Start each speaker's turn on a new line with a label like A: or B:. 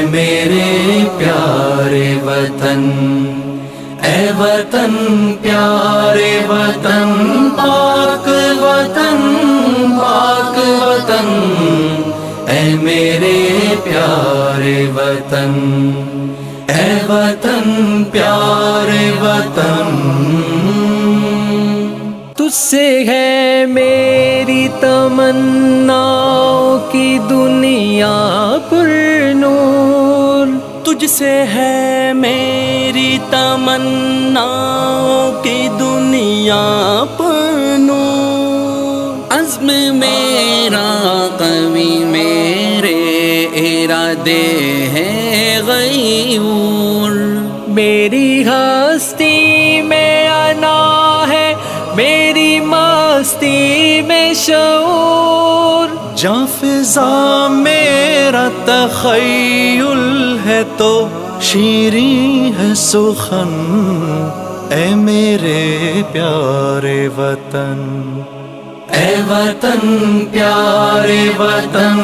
A: میرے پیارے وطن، اے وطن پیارے وطن، پاک وطن، پاک وطن، اے میرے پیارے وطن، اے وطن پیارے وطن۔
B: تجھ سے ہے میری تمناؤں کی دنیا پر نور،
C: تجھ سے ہے میری تمناؤں کی دنیا پر نور، عزم میرا قوی، میرے ارادے ہیں غیور،
B: میری ہستی میں انا ہے، میری مستی میں شعور،
C: جاں فضا میرا تخیل ہے تو شیریں ہے سخن، اے میرے پیارے وطن،
A: اے وطن پیارے وطن،